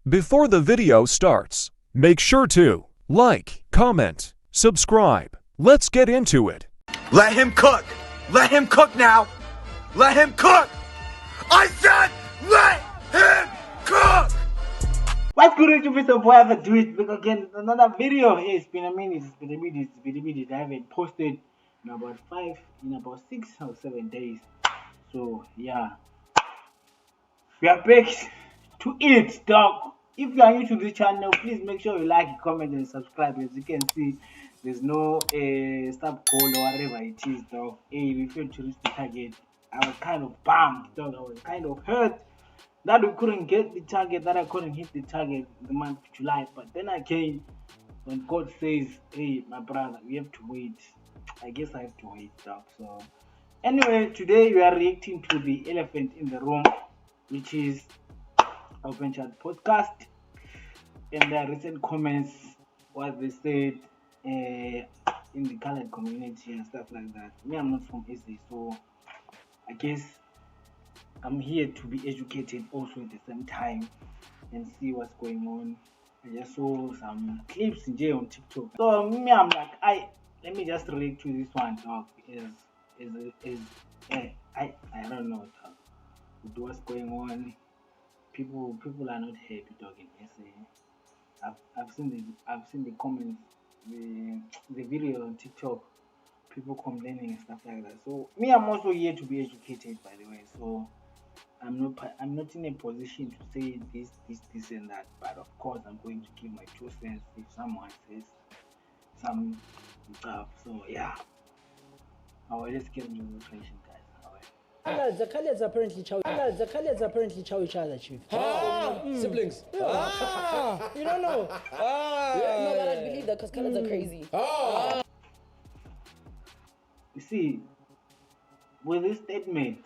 Before the video starts, make sure to like, comment, subscribe. Let's get into it. Let him cook! Let him cook now! Let him cook! I said let him cook! What's good, YouTube? So whatever do it back again. Another video. Hey, it's been a minute. I haven't posted in about 6 or 7 days. So yeah, we are back to it, dog. If you are new to this channel, please make sure you like, comment, and subscribe. As you can see, there's no stop goal or whatever it is, dog. Hey, we failed to reach the target. I was kind of bummed, dog. I was kind of hurt that we couldn't get the target, that I couldn't hit the target the month of July. But then again, when God says, hey, my brother, we have to wait, I guess I have to wait, dog. So anyway, today we are reacting to the elephant in the room, which is Open Chat Podcast. And the recent comments, what they said in the colored community and stuff like that. Me, I'm not from SD, so I guess I'm here to be educated also at the same time and see what's going on. I just saw some clips in jail on TikTok. So me, I'm like, let me just react to this one, dog. I don't know, dog. With what's going on, people are not happy, dog, in SA. I've seen the comments, the video on TikTok, people complaining and stuff like that. So me, I'm also here to be educated, by the way. So I'm not in a position to say this and that, but of course I'm going to give my 2 cents if someone says some stuff. So yeah, let's get into the reflection, guys. The Khaleds apparently chow each other, chief. Siblings. You don't know? No, but I believe that because Khaleds are crazy. You see, with this statement,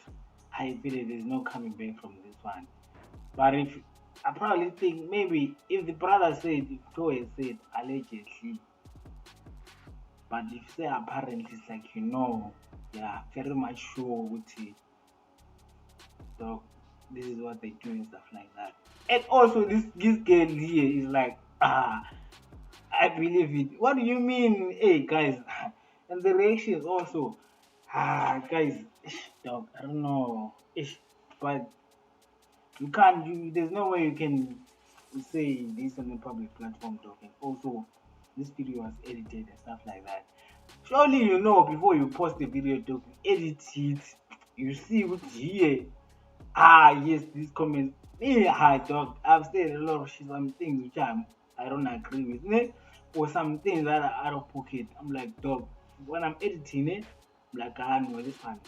I feel there's no coming back from this one. But if I probably think maybe if the brother said, if Toy said allegedly, but if say apparently, it's like yeah, very much sure with it. So this is what they do and stuff like that. And also this girl here is like, I believe it. What do you mean? Hey guys, and the reactions also, guys, dog, I don't know, but you can't. There's no way you can say this on a public platform, dog. And also, this video was edited and stuff like that. Surely before you post the video, dog, you edit it. You see what here. Yes, these comments. Dog, I've said a lot of shit, some things which I don't agree with, or some things that are out of pocket. I'm like, dog, when I'm editing it, I'm like, no, this one,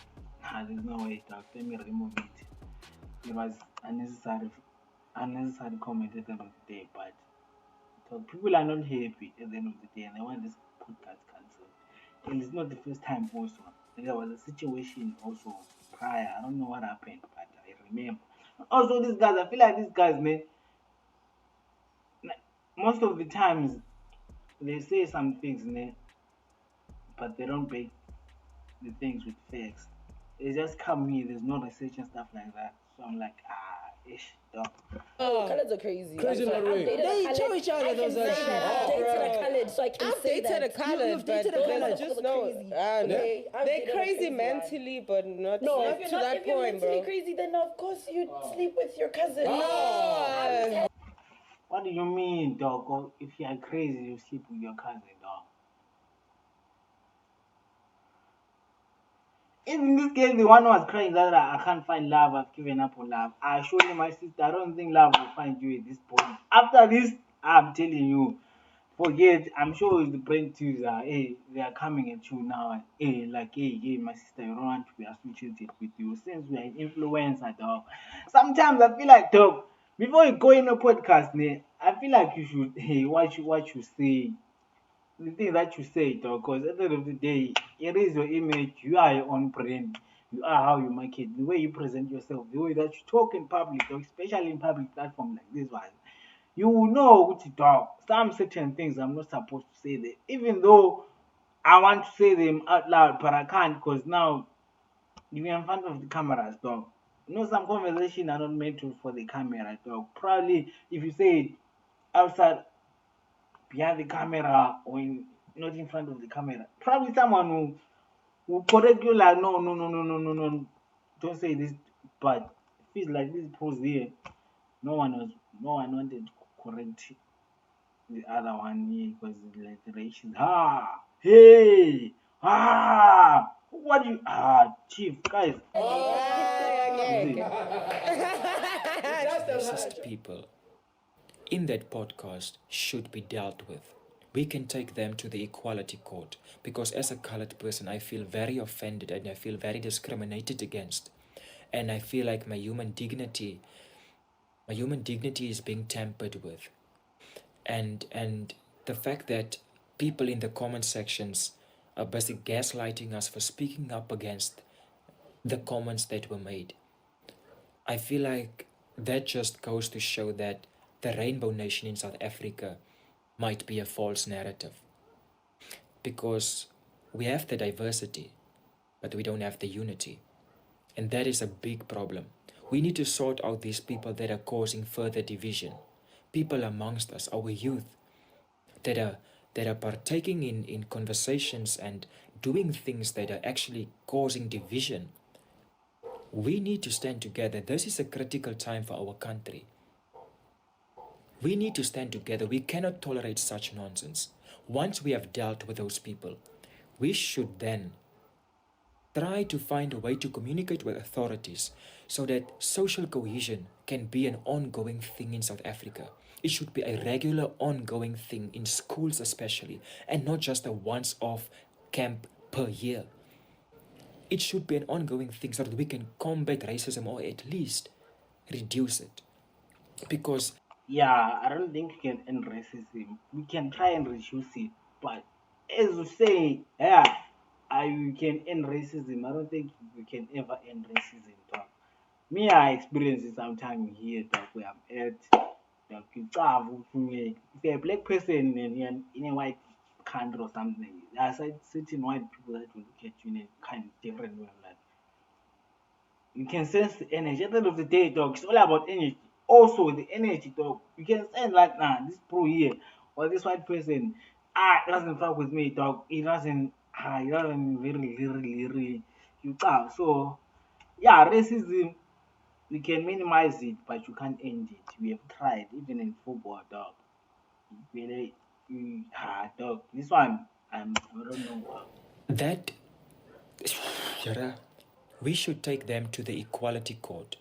there's no way, dog. Let me remove it. It was unnecessary comment at the end of the day, but people are not happy at the end of the day, and they want this podcast cancelled. And it's not the first time also. There was a situation also prior. I don't know what happened, but I remember. Also, these guys, I feel like these guys, man, most of the times they say some things, man, but they don't back the things with facts. They just come here, there's no research and stuff like that. So I'm like, dog. Khaleds are crazy. Crazy in what way? They chow each other. I can say that I've dated a Khaled, so I can say that. I've dated a Khaled, You've dated a but Khaled. just know, Okay, I've they're dated a crazy crazy mentally, but not No, not if you're to that if you're point, mentally bro. crazy, then of course you'd sleep with your cousin. What do you mean, dog? Or if you are crazy, you sleep with your cousin, dog? In this case, the one who was crying that I can't find love, I've given up on love. I showed him my sister, I don't think love will find you at this point. After this, I'm telling you, forget, I'm sure the brain teaser, hey, they are coming at you now. Hey, like, hey, my sister, you don't want to be associated with you since we are an influencer, dog. Sometimes I feel like, dog, before you go in a podcast, I feel like you should, what you say. The things that you say, dog, because at the end of the day, it is your image, you are your own brand, you are how you market, the way you present yourself, the way that you talk in public, dog, especially in public platform like this one. You will know which dog. Some certain things I'm not supposed to say there, even though I want to say them out loud, but I can't because now you're in front of the cameras, dog. some conversation are not meant for the camera, dog. Probably if you say it outside behind the camera or not in front of the camera, probably someone will correct you like, no, no, no, no, no, no, no, don't say this. But it feels like this pose here, no one wanted to correct the other one here because it's like the reaction. Hey, what do you, chief, guys. Okay. Racist people in that podcast should be dealt with. We can take them to the equality court because as a colored person, I feel very offended and I feel very discriminated against. And I feel like my human dignity is being tampered with. And the fact that people in the comment sections are basically gaslighting us for speaking up against the comments that were made. I feel like that just goes to show that the Rainbow Nation in South Africa might be a false narrative. Because we have the diversity, but we don't have the unity. And that is a big problem. We need to sort out these people that are causing further division. People amongst us, our youth, that are partaking in conversations and doing things that are actually causing division. We need to stand together. This is a critical time for our country. We need to stand together. We cannot tolerate such nonsense. Once we have dealt with those people, we should then try to find a way to communicate with authorities so that social cohesion can be an ongoing thing in South Africa. It should be a regular ongoing thing in schools especially, and not just a once-off camp per year. It should be an ongoing thing so that we can combat racism or at least reduce it. Because Yeah, I don't think we can end racism. We can try and reduce it, but as you say, we can end racism. I don't think we can ever end racism, dog. Me, I experience it sometime here, dog, where I'm at. Dog, if you're a black person and you're in a white country or something, there are certain white people that will look at you in a kind of different way. Like, you can sense the energy. At the end of the day, dog, it's all about energy. Also, the energy, dog, you can sense like, this pro here or this white person, it doesn't fuck with me, dog. It doesn't really, you can't. So, yeah, racism, we can minimize it, but you can't end it. We have tried, even in football, dog. Really, dog, this one, I don't know. that, we should take them to the equality court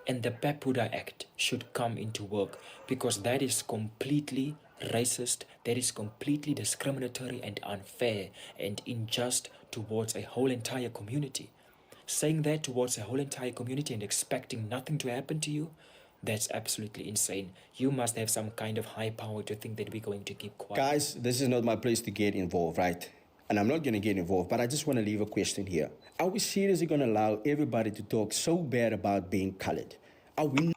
and the Papuda Act should come into work because that is completely racist, that is completely discriminatory and unfair and unjust towards a whole entire community. Saying that towards a whole entire community and expecting nothing to happen to you, that's absolutely insane. You must have some kind of high power to think that we're going to keep quiet. Guys, this is not my place to get involved, right? And I'm not going to get involved, but I just want to leave a question here. Are we seriously going to allow everybody to talk so bad about being colored? Are we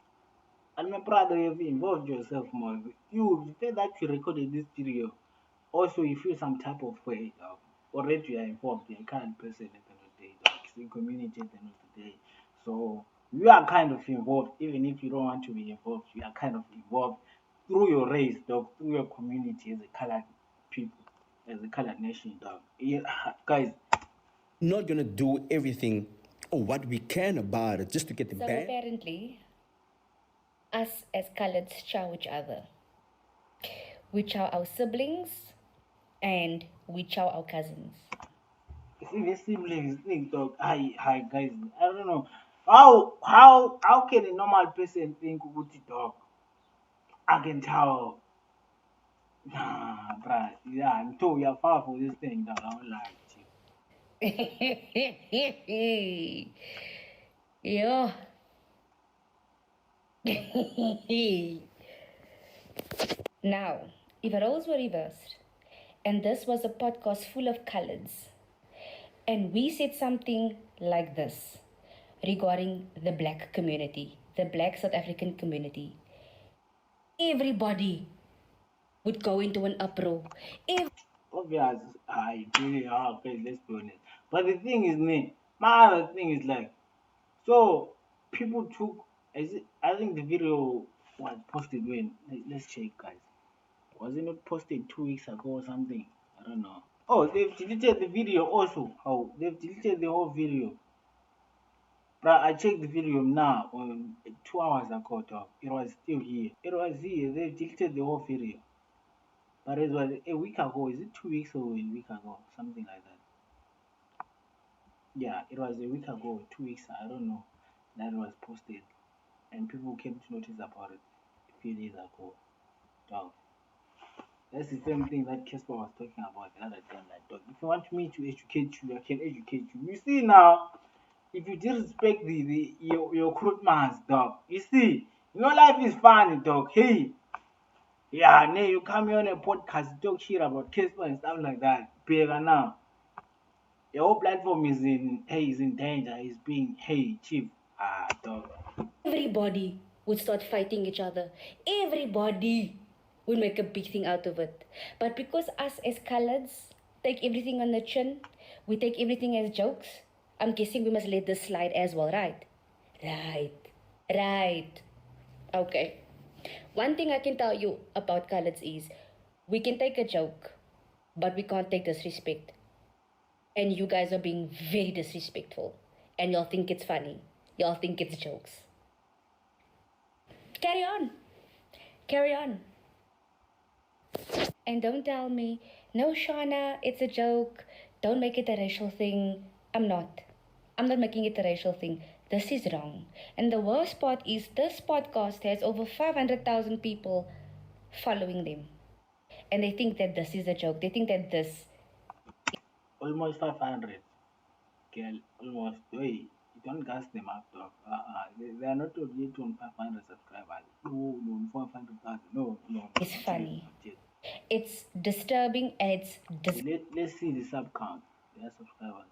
And my brother, you've involved yourself more. You the fact that you recorded this video, also you feel some type of way. Already you are involved. You're a kind of person at the end of the day. It's a community at the end of the day. So you are kind of involved, even if you don't want to be involved. You are kind of involved through your race, dog, through your community as a colored people, as a colored nation, dog. Yeah, guys, not going to do everything or what we can about it just to get the So ban? apparently, us as coloreds chow each other. We chow our siblings and we chow our cousins. even siblings think, dog. Hi guys. I don't know how can a normal person think Uguti, dog? I can tell. Nah, bruh. Yeah, I'm told you're far for this thing, dog. I don't like it. Yeah. Now, if roles were reversed and this was a podcast full of coloreds and we said something like this regarding the black community, the black South African community, everybody would go into an uproar. Obvious, I really okay, let's be honest. But the thing is, my other thing is like, so people took. I think the video was posted when. Let's check, guys. Was it not posted 2 weeks ago or something? I don't know. Oh, they've deleted the video also. Oh, they've deleted the whole video. But I checked the video now, 2 hours ago, dog. It was still here. It was here. They deleted the whole video. But it was a week ago. Is it 2 weeks or a week ago? Something like that. Yeah, it was a week ago, 2 weeks. I don't know. That was posted. And people came to notice about it a few days ago. Dog. That's the same thing that Casper was talking about the other time. Like, dog, if you want me to educate you, I can educate you. You see now, if you disrespect your recruitments, dog. You see, life is fun, dog. Hey, yeah, now you come here on a podcast, talk shit about Casper and stuff like that. Bigger now. Your whole platform is in danger. It's being chief. Dog. Everybody would start fighting each other. Everybody would make a big thing out of it. But because us as coloreds take everything on the chin, we take everything as jokes, I'm guessing we must let this slide as well, right? Right. Okay. One thing I can tell you about coloreds is we can take a joke, but we can't take disrespect. And you guys are being very disrespectful. And y'all think it's funny. Y'all think it's jokes. Carry on. And don't tell me, no, Shauna, it's a joke. Don't make it a racial thing. I'm not making it a racial thing. This is wrong. And the worst part is this podcast has over 500,000 people following them. And they think that this is a joke. They think that this... Almost 500. Girl, almost. Wait, you don't gas them up, dog. They are not yet on 500 subscribers. No, 400,000. No. It's funny. It's disturbing and it's... Let's see the sub count. Their subscribers.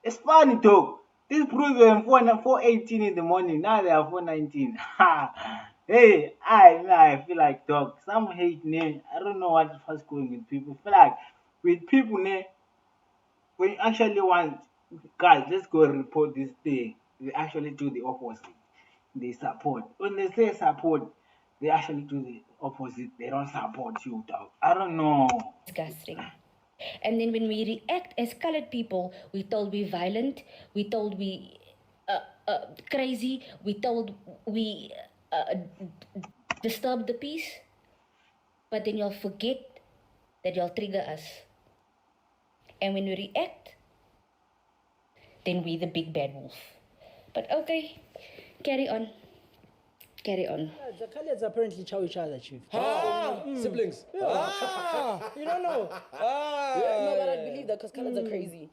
It's funny, dog. This proves them 418 in the morning. Now they are 419. Hey, I feel like, dog. Some hate me. I don't know what was going with people. I feel like with people, when you actually want, guys, let's go report this thing. They actually do the opposite. They support. When they say support, they actually do the opposite. They don't support you, dog. I don't know. Disgusting. And then when we react as colored people, we told we violent, we told we crazy, we told we disturb the peace. But then y'all forget that y'all trigger us. And when we react, then we the big bad wolf. But okay, carry on. The Khaleds apparently chow each other, Chief. Siblings. You don't know. No, but I believe that because colors are crazy.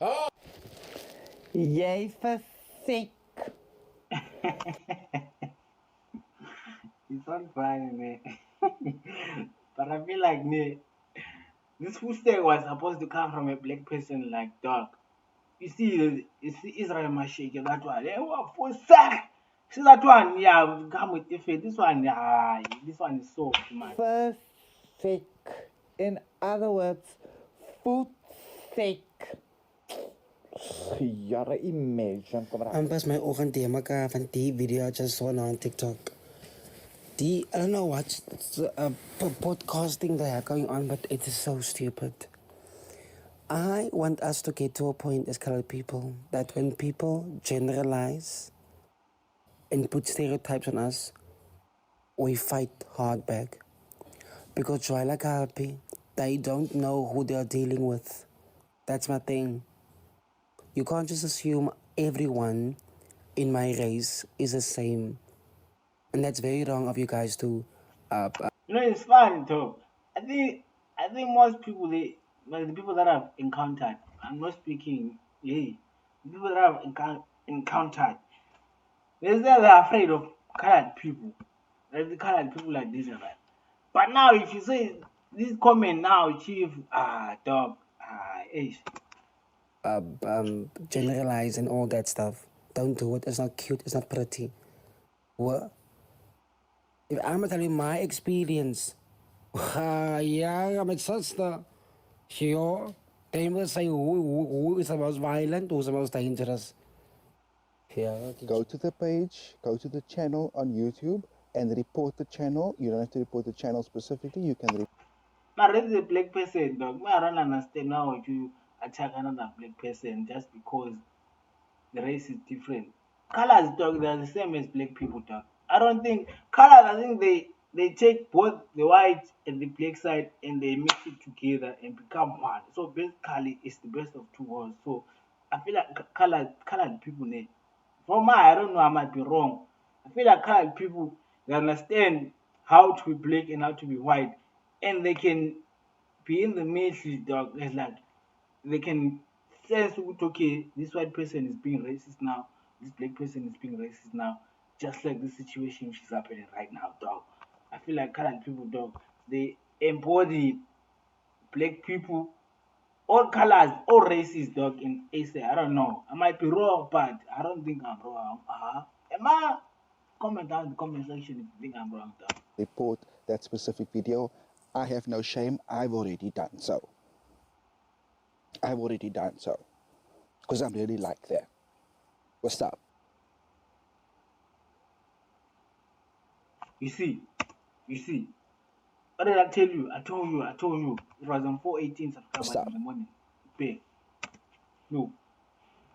Jy verseek. It's not funny, man. But I feel like, this footstep was supposed to come from a black person like dog. You see Israel Mashake, that one. For sack. See that one, yeah, come with effect. This one, this one is so much. Verseek. In other words, food sake. Jare imagine, kom maar. Pas my oggend die mekaar van die video I just saw on TikTok. I don't know what's podcasting they are going on, but it is so stupid. I want us to get to a point as colored people that when people generalize and put stereotypes on us, we fight hard back. Because Joyla Kalpi, they don't know who they are dealing with. That's my thing. You can't just assume everyone in my race is the same. And that's very wrong of you guys to... It's fun though. I think most people, the people that I've encountered, I'm not speaking, the people that I've encountered, they're afraid of colored people. Like the colored people like this, right? But now if you say this comment now, chief, dog, generalize and all that stuff. Don't do it. It's not cute. It's not pretty. What? If I'm gonna tell you my experience, yeah, my sister, sure, they will say who is the most violent, who's the most dangerous. Yeah. Go to the page, go to the channel on YouTube and report the channel. You don't have to report the channel specifically. You can report. But as a black person, dog, I don't understand how you attack another black person just because the race is different. Colors, dog, they're the same as black people, dog. I don't think colors. I think they take both the white and the black side and they mix it together and become one. So basically, it's the best of two worlds. So I feel like colored people, from my, I don't know, I might be wrong. I feel like colored people they understand how to be black and how to be white, and they can be in the middle, dog. It's like they can sense okay, this white person is being racist now, this black person is being racist now, just like the situation which is happening right now, dog. I feel like colored people, dog, they embody black people, all colors, all races, dog, in ASA. I don't know. I might be wrong, but I don't think I'm wrong. Am I? Comment down in the comment section if you think I'm wrong, dog. Report that specific video. I have no shame. I've already done so. I've already done so. Because I'm really like that. What's up? You see, what did I tell you? I told you. It was on 418 subscribers Stop. in the morning. Pay. No.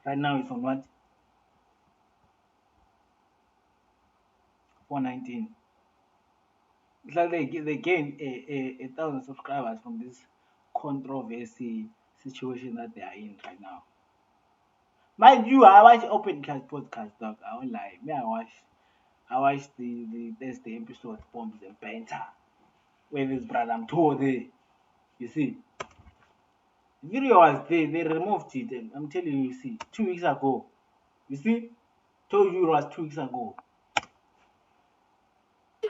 Right now it's on what? 419. It's like they gained a thousand subscribers from this controversy situation that they are in right now. Mind you, I watch Open Class podcast, dog. I won't lie. Me, I watched there's the episode Bombs and Banter. Where this brother I'm told there. You see. The video was there, they removed it. And I'm telling you, you see, 2 weeks ago. You see? Told you it was 2 weeks ago.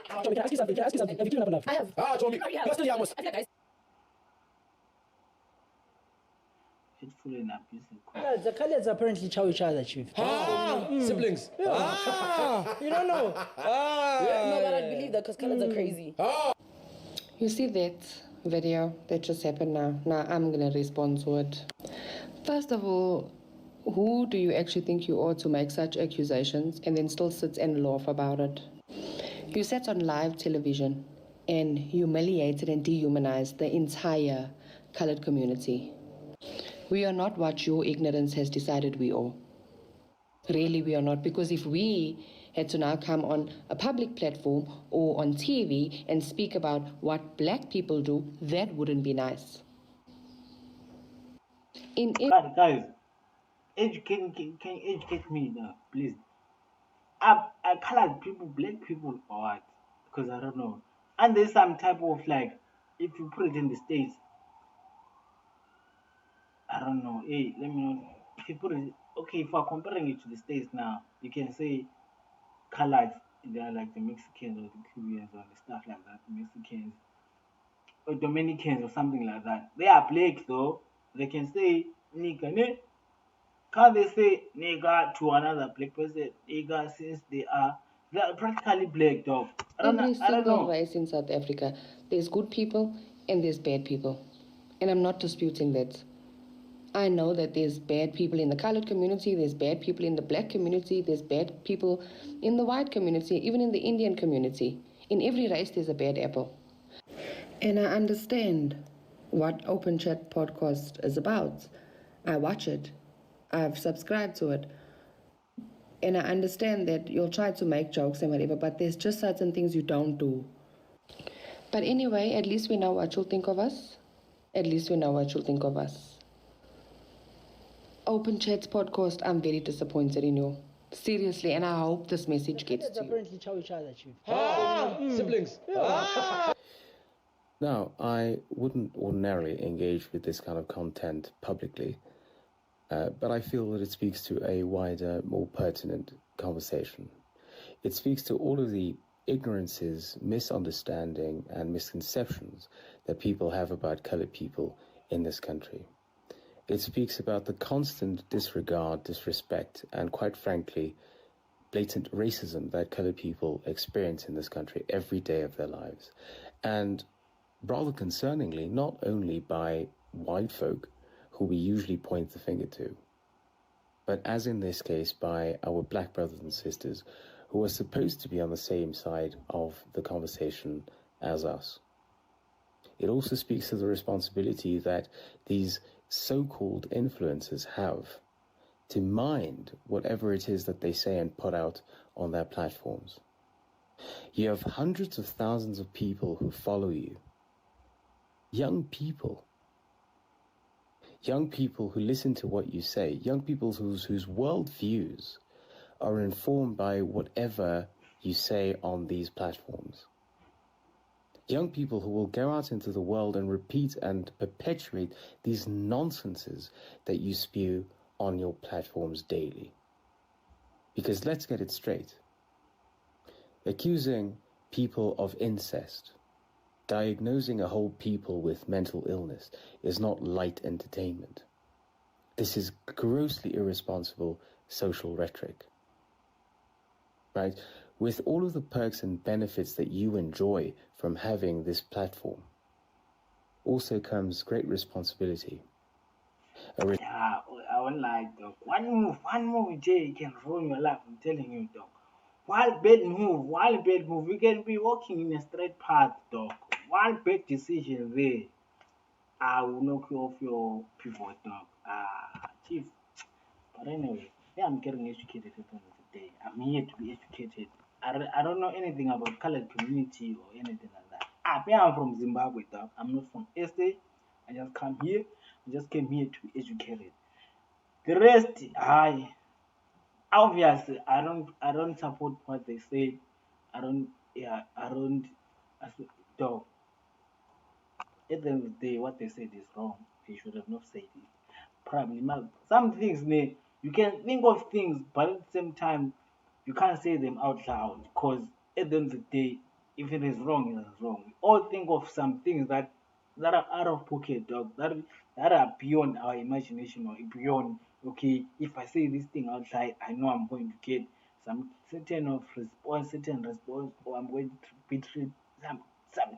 Tommy, can I ask you something? Have you cleaned up enough? I have. Tommy, you're still almost. I feel like guys. Hateful and abusive. The colors apparently chow each other, Chief. Siblings. You don't know. No, but I believe that because colors are crazy. You see that video that just happened now? Now I'm gonna respond to it. First of all, who do you actually think you are to make such accusations and then still sit and laugh about it? You sat on live television and humiliated and dehumanized the entire colored community. We are not what your ignorance has decided we are. Really, we are not, because if we had to now come on a public platform or on TV and speak about what black people do, that wouldn't be nice. But guys, can you educate me now, please? I colored people, black people, or what? Because I don't know. And there's some type of like, if you put it in the States, I don't know. Hey, let me know. If you put it, okay, if we're comparing it to the States now, you can say colored, they are like the Mexicans or the Cubans or the stuff like that, Mexicans or Dominicans or something like that. They are black though. They can say nigga, ne? Can't they say nigga to another black person? Nigga, since they are practically black, dog. I don't Every know. single race in South Africa, there's good people and there's bad people. And I'm not disputing that. I know that there's bad people in the colored community, there's bad people in the black community, there's bad people in the white community, even in the Indian community. In every race, there's a bad apple. And I understand what Open Chat podcast is about. I watch it. I've subscribed to it. And I understand that you'll try to make jokes and whatever, but there's just certain things you don't do. But anyway, at least we know what you'll think of us. At least we know what you'll think of us. Open Chats podcast, I'm very disappointed in you. Seriously, and I hope this message gets to you. Apparently chow each other, Chief. Siblings. Now, I wouldn't ordinarily engage with this kind of content publicly, but I feel that it speaks to a wider, more pertinent conversation. It speaks to all of the ignorances, misunderstanding, and misconceptions that people have about colored people in this country. It speaks about the constant disregard, disrespect, and quite frankly, blatant racism that colored people experience in this country every day of their lives. And rather concerningly, not only by white folk, who we usually point the finger to, but as in this case by our black brothers and sisters who are supposed to be on the same side of the conversation as us. It also speaks to the responsibility that these so-called influencers have to mind whatever it is that they say and put out on their platforms. You have hundreds of thousands of people who follow you. Young people who listen to what you say, young people whose worldviews are informed by whatever you say on these platforms. Young people who will go out into the world and repeat and perpetuate these nonsenses that you spew on your platforms daily. Because let's get it straight. Accusing people of incest, diagnosing a whole people with mental illness is not light entertainment. This is grossly irresponsible social rhetoric. Right? With all of the perks and benefits that you enjoy from having this platform, also comes great responsibility. Yeah, I won't lie, dog. One move, Jay, can ruin your life. I'm telling you, dog. One bad move, you can be walking in a straight path, dog. One bad decision there, I will knock you off your pivot, dog. Chief. But anyway, yeah, I'm getting educated at the end of the day. I'm here to be educated. I don't know anything about colored community or anything like that. I'm from Zimbabwe, dog. I'm not from SA. I just came here to be educated. The rest, obviously, I don't support what they say. I don't, dog. At the end of the day, what they said is wrong. They should have not said it. Probably, some things, you can think of things, but at the same time, you can't say them out loud because at the end of the day, if it is wrong, it is wrong. We all think of some things that are out of pocket, dog, that are beyond our imagination or beyond, okay, if I say this thing outside, I know I'm going to get some certain response, or I'm going to be treated some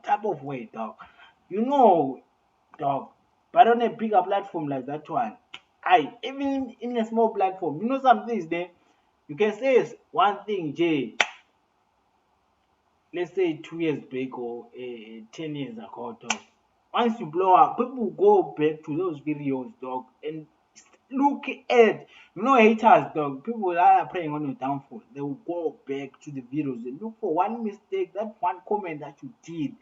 type of way, dog. You know, dog. But on a bigger platform like that one, even in a small platform, some things there, you can say one thing, Jay, let's say 2 years back or 10 years ago, dog. Once you blow up, people go back to those videos, dog, and look at, haters, dog. People that are preying on your downfall, they will go back to the videos and look for one mistake, that one comment that you did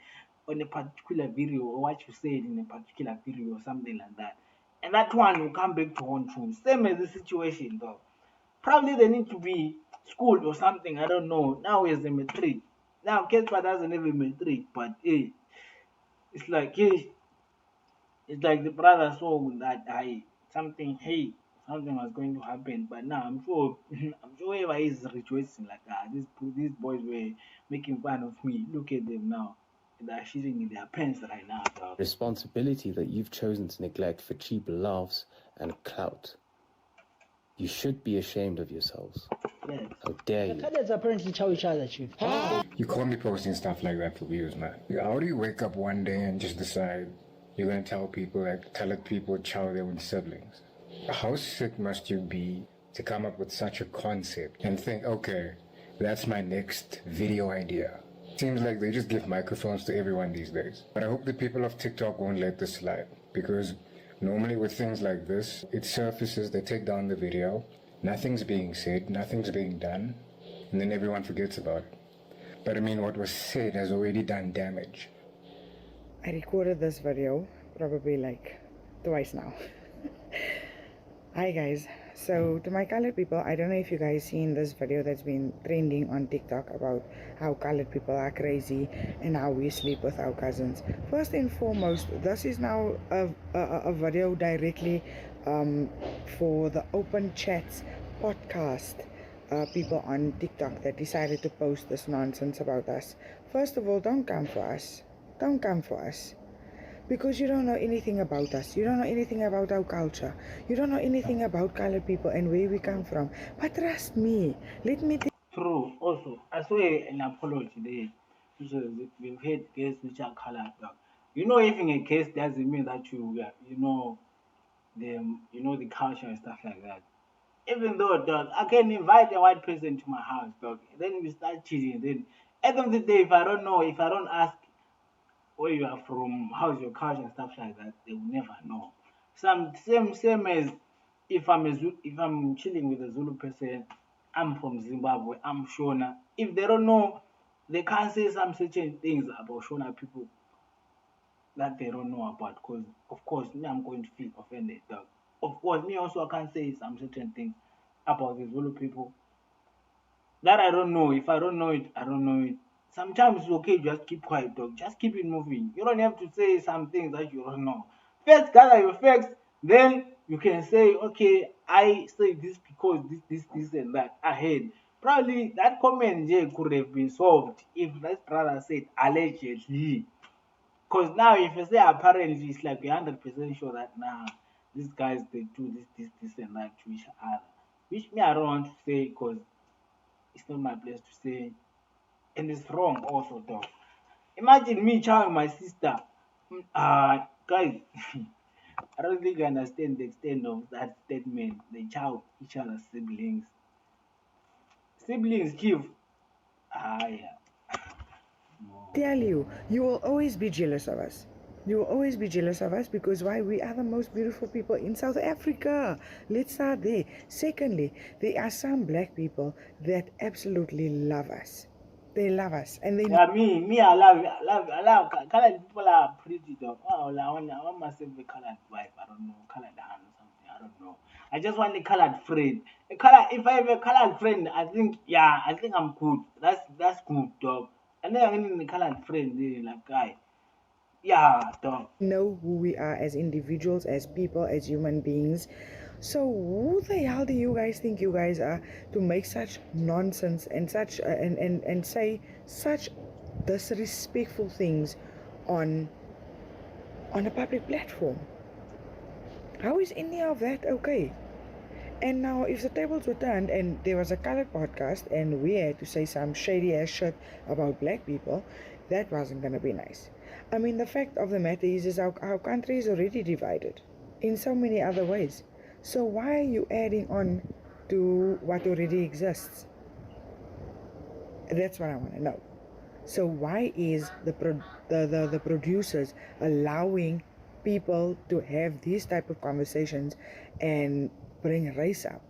on a particular video or what you said in a particular video or something like that. And that one will come back to haunt you. Same as the situation, dog. Probably they need to be schooled or something, I don't know. Now is the matric. Now, Kespa doesn't have a matric, but hey, it's like, hey, it's like the brother saw that something was going to happen, but now I'm sure I'm sure everybody is rejoicing like these boys were making fun of me. Look at them now. They're shitting in their pants right now, dog. Responsibility that you've chosen to neglect for cheap laughs and clout. You should be ashamed of yourselves. Yes. How dare you? Colors apparently chow each other, Chief. You can't be posting stuff like that for views, man. How do you wake up one day and just decide you're going to tell people that colored people chow their own siblings? How sick must you be to come up with such a concept and think, okay, that's my next video idea? Seems like they just give microphones to everyone these days. But I hope the people of TikTok won't let this slide, because normally with things like this, it surfaces, they take down the video, nothing's being said, nothing's being done, and then everyone forgets about it. But I mean, what was said has already done damage. I recorded this video probably like twice now. Hi guys, so to my colored people, I don't know if you guys seen this video that's been trending on TikTok about how colored people are crazy and how we sleep with our cousins. First and foremost, this is now a video directly for the Open Chats podcast people on TikTok that decided to post this nonsense about us. First of all, don't come for us. Don't come for us. Because you don't know anything about us. You don't know anything about our culture. You don't know anything about colored people and where we come from. But trust me, let me True. Also, I saw an apology there. We've had guests which are colored, dog. Having a guest doesn't mean that you know the culture and stuff like that. even though, dog, I can invite a white person to my house, dog. Then we start cheating. Then at the end of the day, if I don't know, if I don't ask where you are from, how's your culture and stuff like that, they will never know. Same as if I'm chilling with a Zulu person, I'm from Zimbabwe, I'm Shona. If they don't know, they can't say some certain things about Shona people that they don't know about. Because of course, me, I'm going to feel offended, dog. Of course, me also I can't say some certain things about the Zulu people that I don't know. If I don't know it, I don't know it. Sometimes it's okay, just keep quiet, dog. Just keep it moving. You don't have to say some things that you don't know. First, gather your facts, then you can say, okay, I say this because this, and that ahead. Probably that comment here could have been solved if that brother said allegedly. Because now, if you say apparently, it's like you're 100% sure that now these guys they do this, and that to each other. Which me I don't want to say because it's not my place to say, and it's wrong also, dog. Imagine me chowing my sister. Guys, I don't think you understand the extent of that statement. They chow each other's siblings. Siblings give. Yeah. Tell you, you will always be jealous of us. You will always be jealous of us because why? We are the most beautiful people in South Africa. Let's start there. Secondly, there are some black people that absolutely love us. They love us, and they. Yeah, me, I love. Colored people are pretty, dog. Oh, I want myself a colored wife. I don't know, colored hand or something. I don't know. I just want a colored friend. A color. If I have a colored friend, I think, yeah, I think I'm good. That's good, dog. And then I'm in a colored friend, like guy. Yeah, dog. Know who we are as individuals, as people, as human beings. So who the hell do you guys think you guys are to make such nonsense and such and say such disrespectful things on a public platform? How is any of that okay? And now, if the tables were turned and there was a colored podcast and we had to say some shady ass shit about black people, that wasn't gonna be nice. I mean, the fact of the matter is our country is already divided in so many other ways. So why are you adding on to what already exists? That's what I want to know. So why is the producers allowing people to have these type of conversations and bring race up?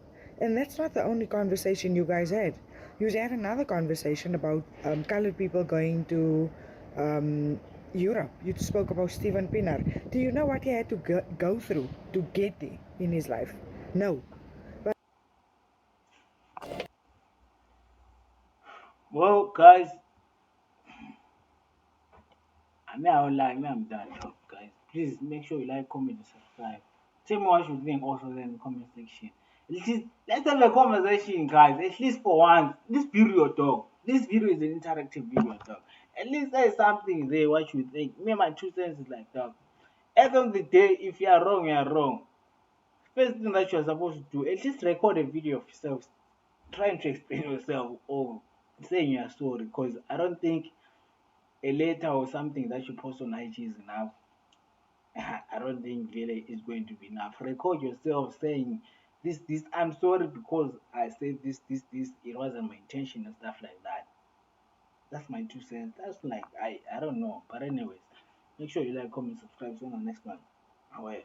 And that's not the only conversation you guys had. You had another conversation about colored people going to Europe. You spoke about Steven Pinner. Do you know what he had to go through to get there in his life? No. Well, guys, I will like me. I'm done, dog, guys. Please make sure you like, comment, and subscribe. Tell me what you think also in the comment section. Let's have a conversation, guys. At least for once. This video, dog. This video is an interactive video, dog. At least there's something there. What you think? Me, my 2 cents is like, dog. At the end of the day, if you are wrong, you are wrong. First thing that you are supposed to do, at least record a video of yourself trying to explain yourself or saying you are sorry. Because I don't think a letter or something that you post on IG is enough. I don't think really is going to be enough. Record yourself saying this. I'm sorry because I said this. It wasn't my intention and stuff like that. That's my 2 cents. That's like I don't know. But anyways, make sure you like, comment, subscribe. See you on the next one. Away.